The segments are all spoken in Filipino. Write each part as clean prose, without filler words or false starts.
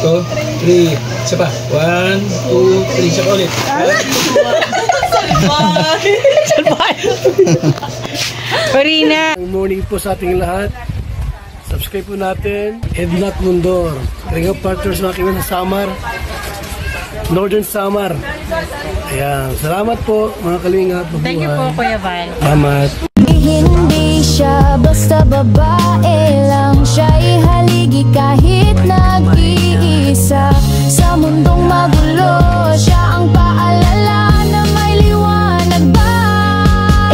2, 3. Isa pa. 1, 2, 3. Isa pa ulit. Farina. Good morning po sa ating lahat. Subscribe po natin. Ednat Mundor. Ring of Partners mga kaibigan sa Samar. Northern Samar. Ayan. Salamat po mga kalingap. Thank you po, Kuya Val. Salamat. Hindi siya basta babae lang, siya'y haligi kahit nag-iisa. Sa mundong magulo, siya ang paalala na may liwanag ba.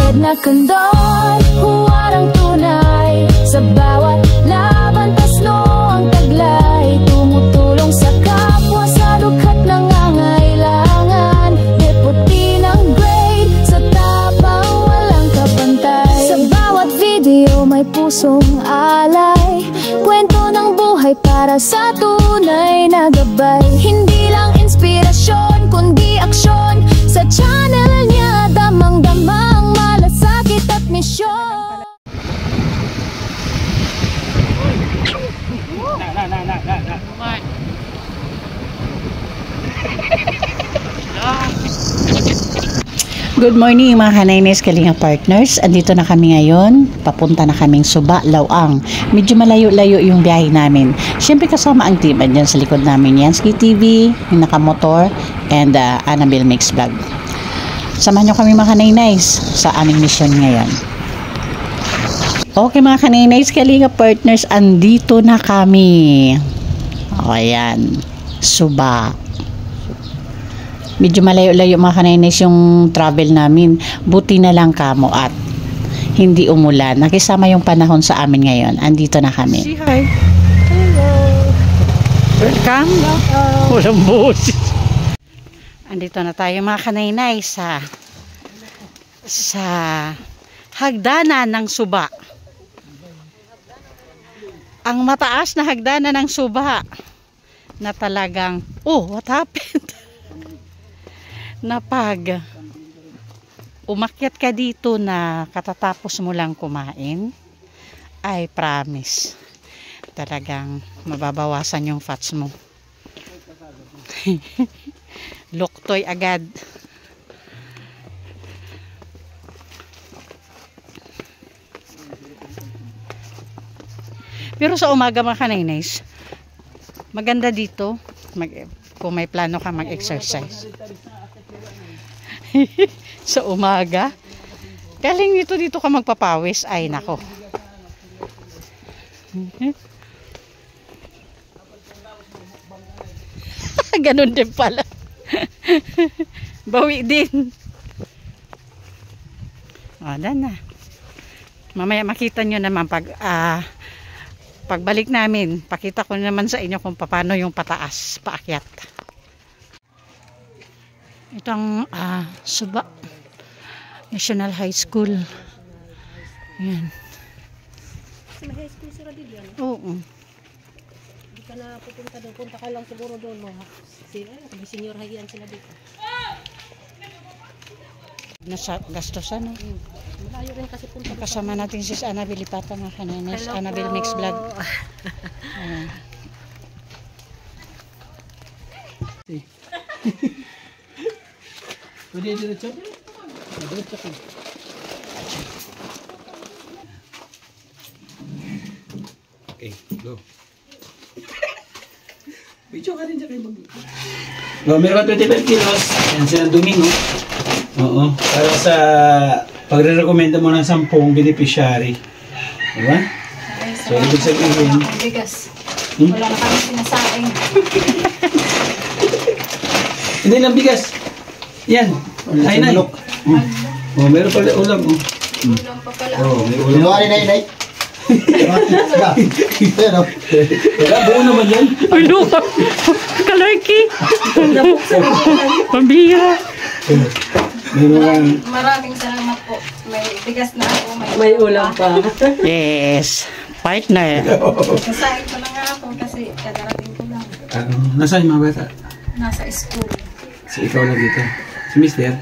Edna Condon, huwarang tunay. Sa bawat laban, tasno ang taglay. Tumutulong sa kapwa sa dukha't nangangailangan. Deputy ng grade, sa tapang walang kapantay. Sa bawat video may pusong alay. Kwento ng buhay para sa tunay na gabay. Hindi lang inspirasyon, kundi aksyon. Sa channel niya, damang-damang malasakit at misyon. Good morning mga Kanaynays Kalinga Partners. Andito na kami ngayon. Papunta na kaming Suba, Lawang. Medyo malayo-layo yung biyahe namin. Siyempre kasama ang team. Andyan sa likod namin Yansky TV, yung nakamotor, and Annabelle Mix Vlog. Samahan nyo kami mga Kanaynays sa aming mission ngayon. Okay mga Kanaynays Kalinga Partners, andito na kami. O ayan, Suba. Medyo malayo-layo mga Kanaynays yung travel namin. Buti na lang kamo at hindi umulan. Nakisama yung panahon sa amin ngayon. Andito na kami. Say hi. Hello. Welcome. Hello. Walang boses. Andito na tayo mga Kanaynays sa hagdanan ng Suba. Ang mataas na hagdanan ng Suba na talagang, oh, what happened? Na pag umakyat ka dito na katatapos mo lang kumain, ay promise, talagang mababawasan yung fats mo. Luktoy agad. Pero sa umaga mga Kanaynays, maganda dito kung may plano ka mag-exercise. Sa umaga galing dito ka magpapawis, ay nako. Ganun din pala. Bawi din. O, na. Mamaya makita nyo naman pagbalik namin, pakita ko naman sa inyo kung paano yung pataas, paakyat. Itong Suba National High School. Yan. Sa high school sila din yan? Oo. Hindi ka na pupunta doon. Punta ka lang siguro doon. Senior high yan sila dito. Nasa gastosan, no? Malayo rin kasi punta. Kasama natin si Annabelle Ipata mga Kanaynays. Annabelle Mix Vlog. Ayan. Pwede diretso? Diretso ko. Okay, go. Video ka rin dyan kayo mag... Meron ka 25 kilos. Yan silang Domingo. Oo. Para sa pagre-recommenda mo ng 10 beneficiary. Diba? So, ibig sabihin... Bigas. Wala na kami sinasaing. Hindi lang bigas. Yan. Ay, nay. Oh, meron pala ulam. Ulam pa pala. Oh, may ulam. Inuwari na yun, nay. Wala, buo naman yan. Ulo! Kalarki! Pambira! Maraming salamat po. May bigas na ako. May ulam pa. Yes, partner. Kasain ko na nga ako kasi kadarating ko lang. Nasaan yung mga bata? Nasa school. So, ikaw na dito. Si Mister?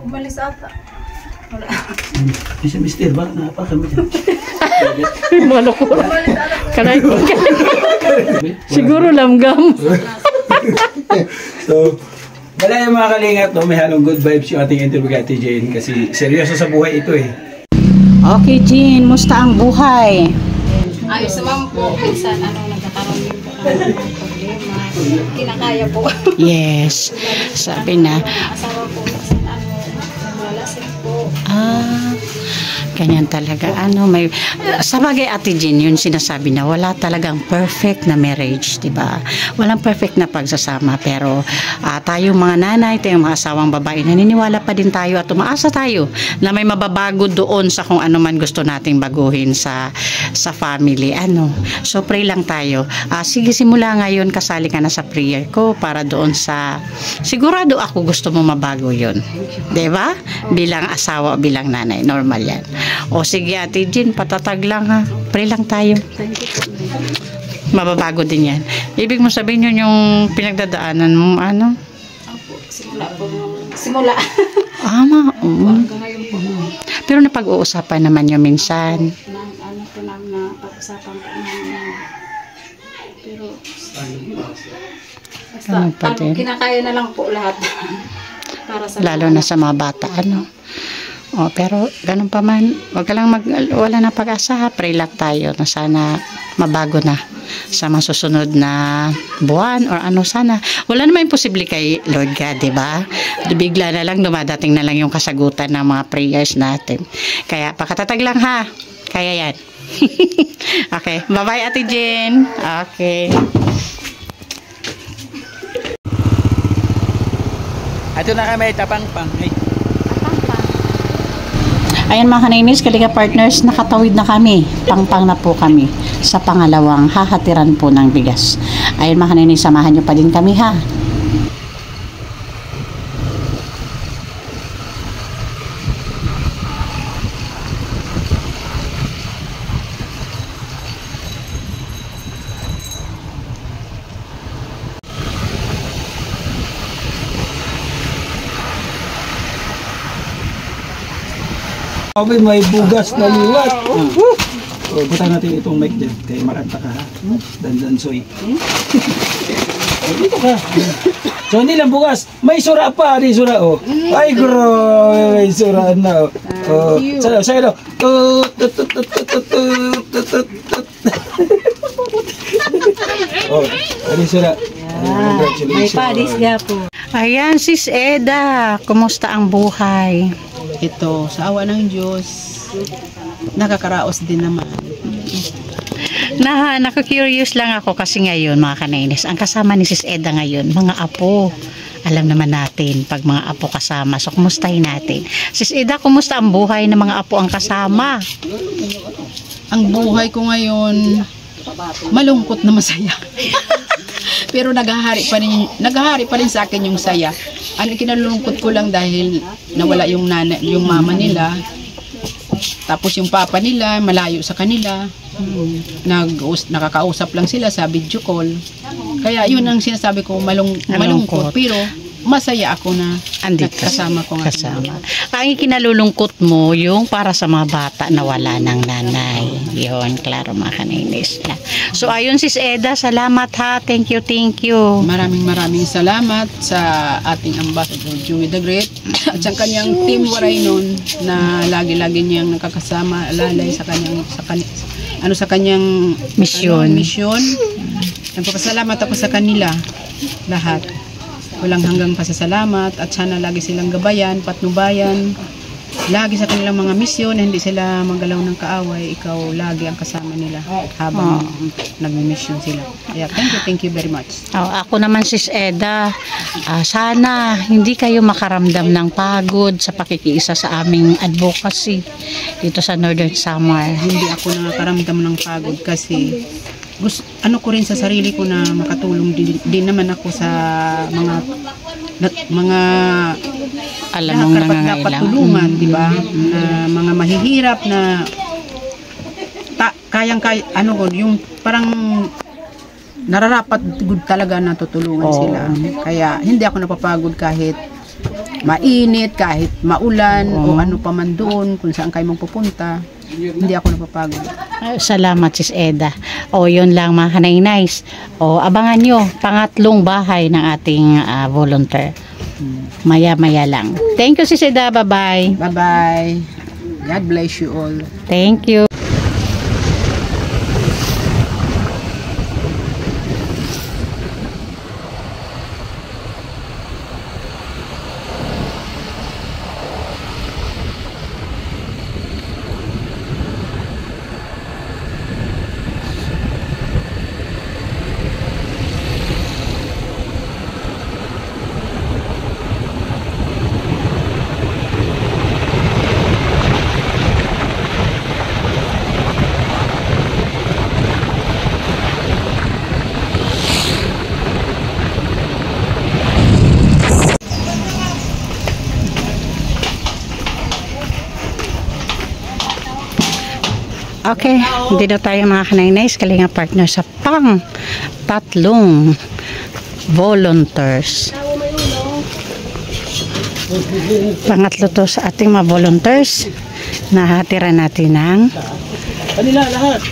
Umalis ata. Wala. Si Mister, bakit nakapaka mo dyan? Maloko. Kanay ko. Siguro lamgam. So, wala yung mga kalingap, no? May halong good vibes yung ating interview kay Ate Jane kasi seryoso sa buhay ito eh. Okay, Jean, musta ang buhay? Ayos naman po. Minsan, nagkakaroon din po ng problema. Kinakaya po. Yes. Sabi na, Asawa po. Minsan, naglalasing po. ganyan talaga. May sa bagay, Ate Jean, yun sinasabi na wala talagang perfect na marriage, di ba? Walang perfect na pagsasama, pero tayo mga nanay, tayong mga asawang babae, naniniwala pa din tayo at umaasa tayo na may mababago doon sa kung ano man gusto nating baguhin sa family. So pray lang tayo. Sige, simula ngayon kasali ka na sa prayer ko para doon sa sigurado ako gusto mo mabago yun. Di ba? Bilang asawa, bilang nanay, normal yan. O sige, Ate Jean, patatag lang ha. Pray lang tayo. Mababago din yan. Ibig mo sabihin yun yung pinagdadaanan mo, Opo, simula po. Simula. Hanggang ngayon po. Pero napag-uusapan naman yun minsan. Po namin na pag-usapan po namin. Pero, basta, kinakaya na lang po lahat. Para sa Lalo na sa mga bata, pero ganun pa man, wala na pag-asa, pray lang tayo na sana mabago na sa masusunod na buwan or sana. Wala naman imposible kay Lord God, di ba? Bigla na lang, dumadating na lang yung kasagutan ng mga prayers natin. Kaya pakatatag lang ha. Kaya yan. Okay. Bye-bye, Ate Jean. Okay. Ato na kami, tapang-pang. Ayan mga kanainis, Kalinga Partners, nakatawid na kami. Pang-pang na po kami sa pangalawang hahatiran po ng bigas. Ayan mga kanainis, samahan nyo pa din kami ha. May bugas na liwat. Butang natin itong mic dyan. Kaya makanta ka ha. Dandansoy. Dito ka. So hindi lang bugas. May sura pa. May sura oh. Ay grabe. May sura na oh. Sa'yo daw. Oh. May sura. may padis nga po. Ayan, Sis Eda. Kumusta ang buhay? Ito, sa awa ng Diyos, nakakaraos din naman. Naku-curious lang ako kasi ngayon, mga kanainis, ang kasama ni Sis Eda ngayon, mga apo. Alam naman natin, pag mga apo kasama. So, kumustahin natin. Sis Eda, kumusta ang buhay ng mga apo ang kasama? Ang buhay ko ngayon, malungkot na masaya. Pero naghahari pa rin sa akin yung saya. Kinalulungkot ko lang dahil nawala yung mama nila. Tapos yung papa nila malayo sa kanila. Nakakausap lang sila sa video call. Kaya yun ang sinasabi ko, malungkot. Pero masaya ako na andito kasama ko nga. Ang ikinalulungkot mo yung para sa mga bata na wala ng nanay. Yun, klaro mga kanainis. So ayun, Sis Eda, salamat ha. Thank you. Maraming salamat sa ating ambassador Joey the Great at sa kanyang team Waray nun na lagi-lagi niyang nakakasama, alalay sa kanyang misyon. Nagpapasalamat ako sa kanila lahat. Walang hanggang pasasalamat at sana lagi silang gabayan, patnubayan, lagi sa kanilang mga misyon, hindi sila magalaw ng kaaway, ikaw lagi ang kasama nila habang nagmi-mission sila. Kaya thank you very much. Ako naman, Sis Eda, sana hindi kayo makaramdam ng pagod sa pakikiisa sa aming advocacy dito sa Northern Samar. Hindi ako nakakaramdam ng pagod kasi ano ko rin sa sarili ko na makatulong din naman ako sa mga alam mong nangangailangan, tulungan, di ba? Mga mahihirap na yung parang nararapat good talaga na tutulungan sila. Kaya hindi ako napapagod kahit mainit, kahit maulan o ano pa man doon kung saan kayo magpupunta. Hindi ako napapagod. Salamat, Sis Eda. O, yun lang mga kanay-nice. O, abangan nyo, pangatlong bahay ng ating volunteer. Maya-maya lang. Thank you, Sis Eda. Bye-bye. Bye-bye. God bless you all. Thank you. Okay, dito tayo mga kanay-nice, Kalinga partner sa tatlong volunteers. Pangatlo to sa ating mga volunteers. Nahatira natin ng Kanila lahat.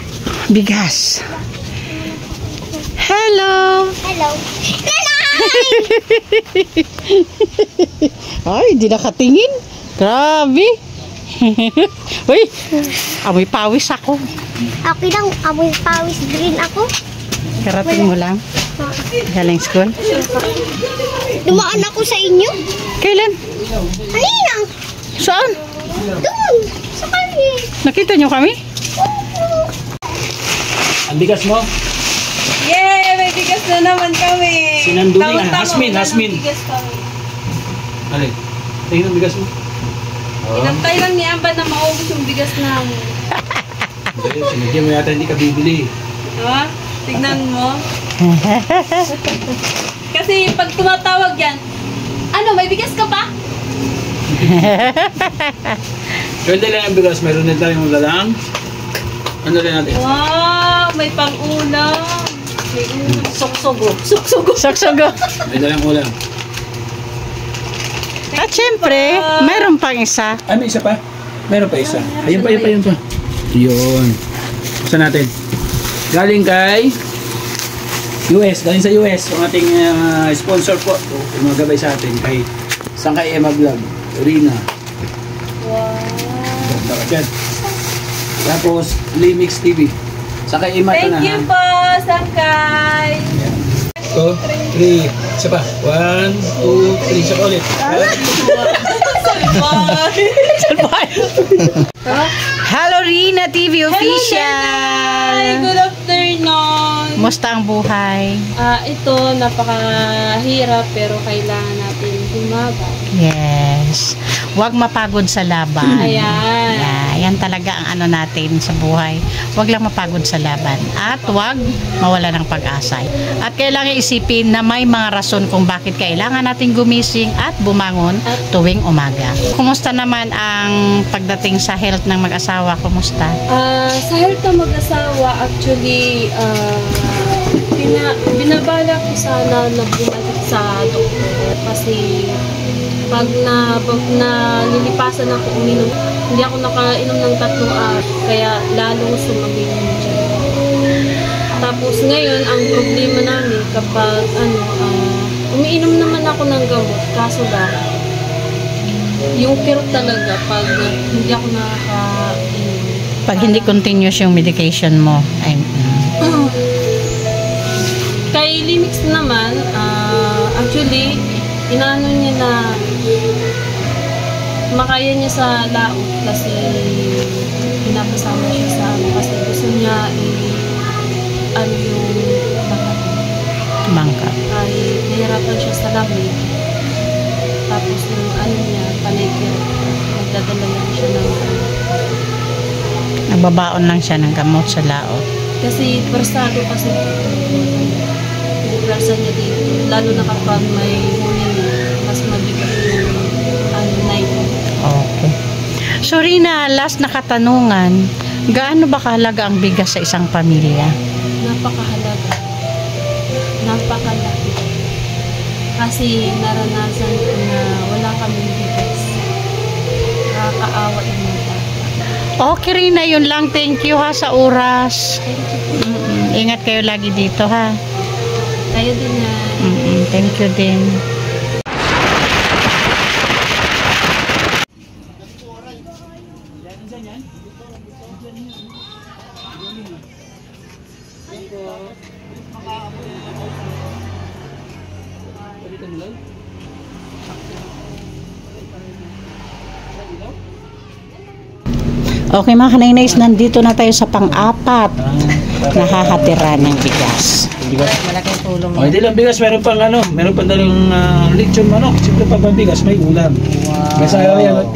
bigas. Hello! Hello. Ay, di nakatingin. Grabe. Uy, amoy pawis ako. Okay lang, amoy pawis green ako. Karating mo lang. Galing school. Dumaan ako sa inyo. Kailan? Kanina. Saan? Doon. Sa kanya. Nakita nyo kami? Ang bigas mo? Yay! May bigas na naman kami! Sinandungan. Hasmin. Bigas kami. Alin? Tingnan ang bigas mo. Inantay lang ni Amba na maubos yung bigas namin. Sinadya mo yata hindi ka bibili. Diba? Tignan mo. Kasi pag tumatawag yan, ano, may bigas ka pa? Pwede lang ang bigas. Meron na tayong lalang. Ano lang natin? Wow! May pang-ulam. May ulam. Soksogo. Soksogo. Saksago. May dalang ulam. At syempre, mayroon pang isa. Ay, may isa pa? Meron pa isa. Ayun pa. Yun. Buksan natin. Galing kay US. Galing sa US. Ang ating sponsor po. Magabay sa atin. Kay Emma Vlog. Rina. Wow. Dyan. Tapos, Limix TV. Sa kay Emma ito na. Thank you po, Sangkay. 2, 3. Isa pa. 1, 2, 3. Isa pa ulit. Hello Rina TV Official! Hi, good afternoon. Musta ang buhay? Ito, napakahirap pero kailangan natin gumagal. Yes. Huwag mapagod sa laban. Ayan. Yan talaga ang ano natin sa buhay. Huwag lang mapagod sa laban. At huwag mawala ng pag-asa. At kailangan isipin na may mga rason kung bakit kailangan natin gumising at bumangon tuwing umaga. Kumusta naman ang pagdating sa health ng mag-asawa? Kumusta? Sa health ng mag-asawa, actually, binabala ko sana na bumalik sa doktor. Kasi pag nalilipasan ako uminom, hindi ako nakainom ng 3 araw, kaya lalong sumabing yung tiyan. Tapos ngayon, ang problema namin kapag umiinom naman ako ng gamot, kaso ba, yung kirot talaga pag hindi ako nakakainom. Pag hindi continuous yung medication mo, Kay Limix naman, actually, inaano niya na makaya niya sa laot kasi pinapasama siya sa kasi gusto niya yung bangka. ay nahirapan siya sa lamig. Tapos yung niya, panigir, nagdadala lang siya ng Nagbabaon lang siya ng gamot sa laot. kasi persado kasi puwersa niya dito. Lalo na kapag may huli mas mabigat yung night. Okay. So Rina, last na katanungan, gaano ba kahalaga ang bigas sa isang pamilya? Napakahalaga. Napakalaki. Kasi naranasan ko na wala kaming bigas. Nakakaawa yung mga bata. Okay rin na, yun lang. Thank you ha sa oras. Ingat kayo lagi dito ha. Kayo din na. Thank you din. Okay mga kanaynays, nandito na tayo sa pang-apat na hahatira ng bigas. Malaking tulong. Oh, hindi lang bigas, meron pang meron pang dalang lechon manok. Siyempre pag bigas may ulam. May sayo yan,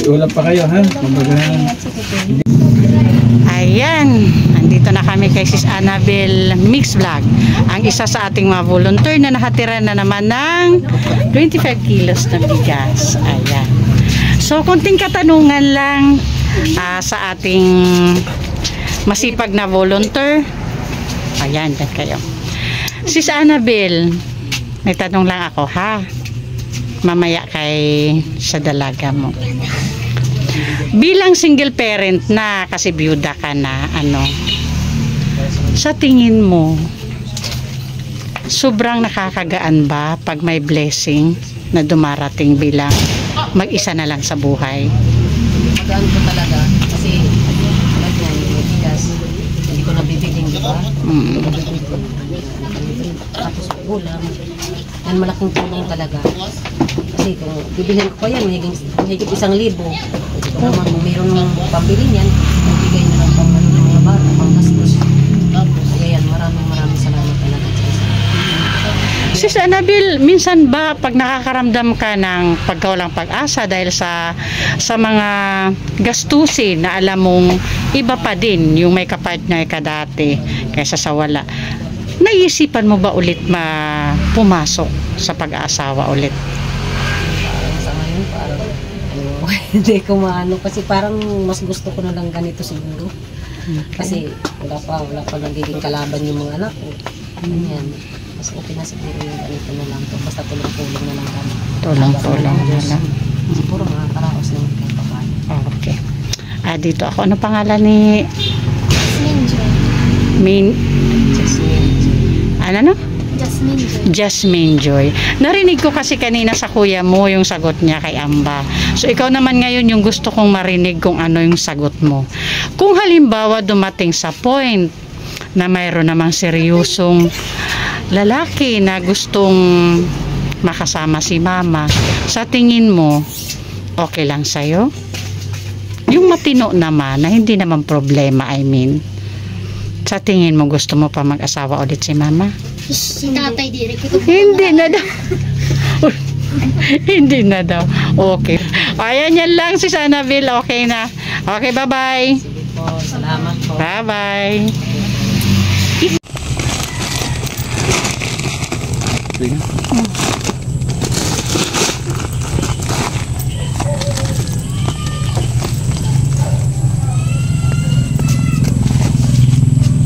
ulam pa kayo ha. Kumbaga. Ayan, nandito na kami kay Sis Annabel Mix Vlog. Ang isa sa ating mga volunteer na nahatira na naman ng 25 kilos na bigas. Ayan. So, kunting katanungan lang sa ating masipag na volunteer. Ayan, dyan kayo. Sis Annabel, may tanong lang ako ha. Mamaya sa dalaga mo. Bilang single parent na, kasi byuda ka na, sa tingin mo, sobrang nakakagaan ba pag may blessing na dumarating bilang mag-isa na lang sa buhay? Magaan ko talaga kasi tulad yan, yung bigas, hindi ko nabibigyan, di ba? Tapos ulam, yan malaking tulong talaga. Kasi kung bibilhin ko pa yan, mahigit 1,000. Kung naman mayroon ng pambili niyan, bibigay na lang pang mga bata, pang gastos. Kaya yan, maraming salamat talaga. Sis Annabel, minsan ba pag nakakaramdam ka ng pagkawalang pag-asa dahil sa mga gastusin na alam mong iba pa din yung may kapartner ka dati kaysa sa wala, naisipan mo ba ulit pumasok sa pag-aasawa ulit? Sa ngayon, parang hindi ko maano kasi parang mas gusto ko na lang ganito siguro. Kasi wala pa nagiging kalaban yung mga anak ko. Ganyan. Mas okay na siguro yung ganito na lang to. Basta tulong-tulong na lang kami. Tulong-tulong na lang. Siguro makakaraos naman kayo pa paano. Okay. Dito ako. Ano pangalan ni Ano? Jasmine Joy. Narinig ko kasi kanina sa kuya mo yung sagot niya kay Amba. So ikaw naman ngayon yung gusto kong marinig kung ano yung sagot mo. Kung halimbawa dumating sa point na mayroon namang seryosong lalaki na gustong makasama si mama, sa tingin mo okay lang sa'yo? Yung matino naman na hindi naman problema, sa tingin mo gusto mo pa mag-asawa ulit si mama? Si tatay direk ko. Hindi na daw. Hindi na daw. Okay. Ayan, yan lang si Annabel. Okay na. Okay, bye-bye. Sige po, salamat po. Bye-bye.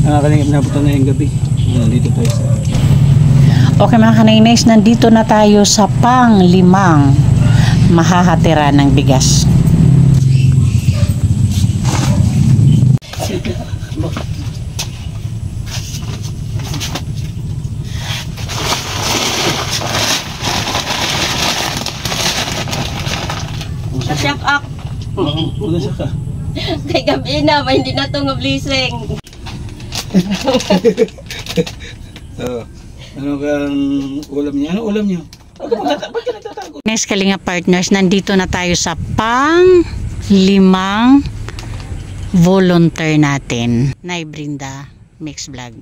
Nakakalingap na po na yung gabi. Nandito tayo sa... Okay mga kanaynays, nandito na tayo sa pang-5 mahahatira ng bigas. Nasyak ak. Wala siya ka. Kay gabi na, may hindi na ito nga blessing. Ano kang ulam niya? Ano ulam niyo? Bakit nagtatago? Next Kalinga Partners, nandito na tayo sa pang-5 volunteer natin. Nay Brinda Mix Vlog.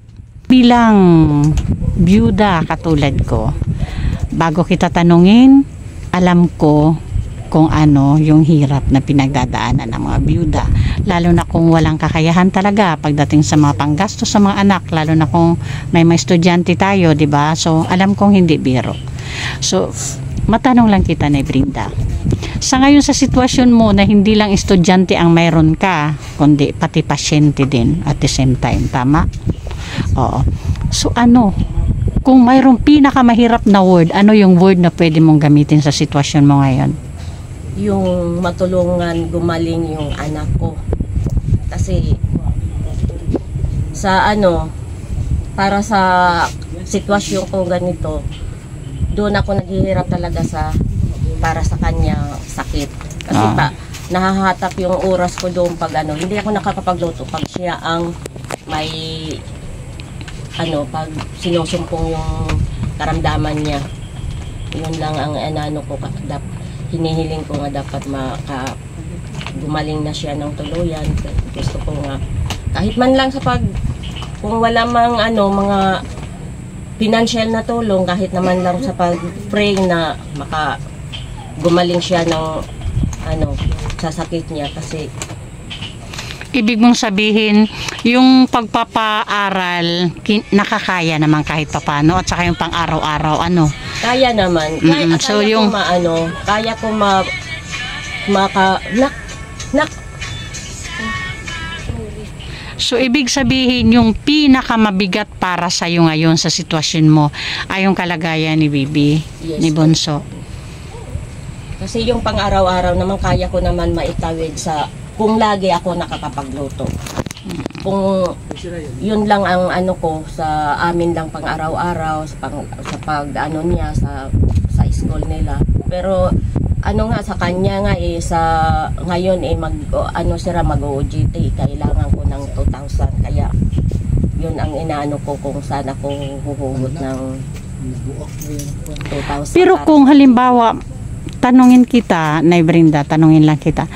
Bilang byuda katulad ko, bago kita tanungin, alam ko kung ano yung hirap na pinagdadaanan ng mga byuda, lalo na kung walang kakayahan talaga pagdating sa mga panggastos sa mga anak, lalo na kung may estudyante tayo, di ba? So alam kong hindi biro. So matanong lang kita na Brinda, sa ngayon sa sitwasyon mo na hindi lang estudyante ang mayroon ka, kundi pati pasyente din at the same time, tama? Oo. So ano Kung mayroong pinakamahirap na word, ano yung word na pwede mong gamitin sa sitwasyon mo ngayon? Yung matulungan gumaling yung anak ko. Kasi sa para sa sitwasyon ko ganito, doon ako naghihirap talaga para sa kanya sakit. Kasi nahahatak yung oras ko doon pag hindi ako nakakapagluto pag siya ang may pag sinusumpong yung karamdaman niya. Yun lang ang ko, hinihiling ko nga dapat gumaling na siya ng tuluyan. Gusto ko nga kahit man lang kung wala mang mga financial na tulong, kahit naman lang sa pag-pray na gumaling siya ng sa sakit niya. Kasi ibig mong sabihin, yung pagpapaaral, nakakaya naman kahit papano, at saka yung pang-araw-araw, kaya naman. So, kaya ko So, ibig sabihin, yung pinakamabigat para sa'yo ngayon sa sitwasyon mo ay yung kalagayan ni Bibi, ni Bonso. Kasi yung pang-araw-araw naman, kaya ko naman maitawid kung lagi ako nakakapagluto. Kung yun lang ang ko sa amin lang pang-araw-araw, sa niya, sa school nila. Pero sa kanya nga ngayon sila mag-OJT, kailangan ko ng 2,000. Kaya yun ang inaano ko kung sana ko huhugot ng 2,000. Pero kung halimbawa, tanungin lang kita,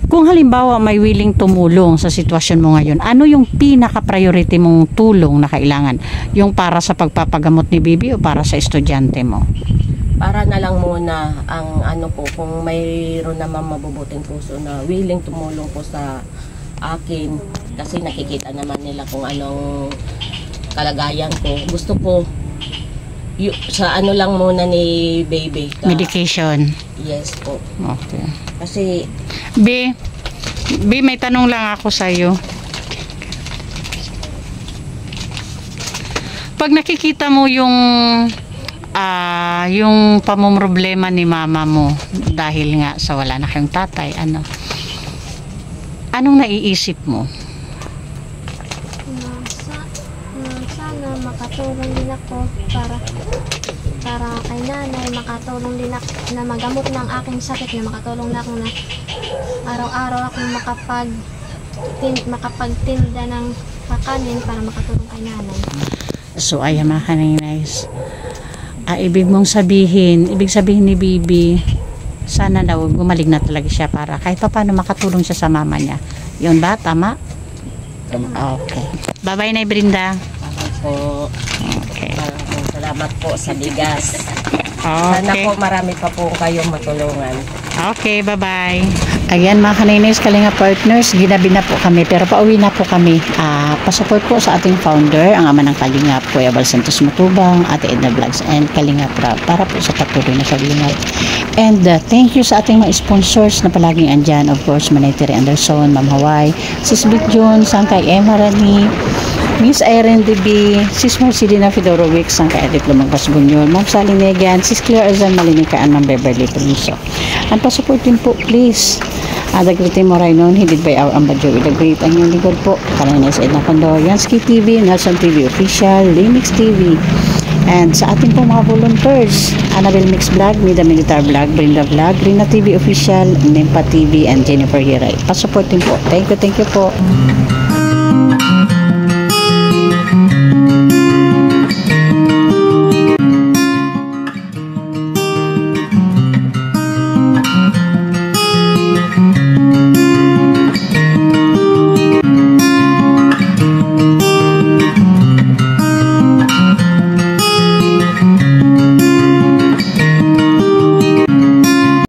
kung halimbawa may willing tumulong sa sitwasyon mo ngayon, ano yung pinaka-priority mong tulong na kailangan? Yung para sa pagpapagamot ni Bibi o para sa estudyante mo? Para na lang muna ang ko, kung mayroon naman mabubuting puso na willing tumulong po sa akin, kasi nakikita naman nila kung anong kalagayan ko. Gusto ko sa lang muna ni Baby. Medication. Yes po. Okay. Kasi B, may tanong lang ako sa iyo. Pag nakikita mo yung pamumroblema ni mama mo dahil nga sa wala na kayong tatay, anong naiisip mo? Sana makatulong din ako para kay nanay, makatulong din ako na magamot ng aking sakit, na makatulong na ako na araw-araw ako makapagtinda ng kakanin para makatulong kay nanay. So ayan mga kaninays, ibig sabihin ni Bibi, sana daw gumaling na talaga siya para kahit pa paano makatulong siya sa mama niya. Yun ba? Tama? Okay. Bye-bye na Brinda. po. Okay. Salamat po sa bigas. Okay. Sana po marami pa po kayong matulungan. Okay, bye-bye. Ayan mga kaninays, Kalinga Partners, ginabi na po kami pero pauwi na po kami. Pasupport po sa ating founder, ang ama ng Kalinga, Kuya Bal Santos Matubang, Ate Edna Vlogs, and Kalinga Prab para po sa patuloy na kalinga. And thank you sa ating mga sponsors na palaging andyan. Of course, Manay Tere Anderson, Ma'am Hawaii, Sis Big June, Sangkay Emma Rani, Miss Irene DB, Sis Marcelina Fedorovic, Sangkay Edith Lumagpas Bunyol, Ma'am Sally Negan, Sis Claire Azan Malinikaan, Ma'am Beverly Prinso. And pasuportin po please. Dagritin mo rin noon, hidid by our ambadyo. Idagrit ang inyong lingkod po. Kaninays Edna Condor, Yansky TV, Nelson TV Official, Limix TV. And sa ating po mga volunteers, Annabelle Mix Vlog, Mida Militar Vlog, Brinda Vlog, Rina TV Official, Nempa TV, and Jennifer Hiray. Pasuportin po. Thank you po.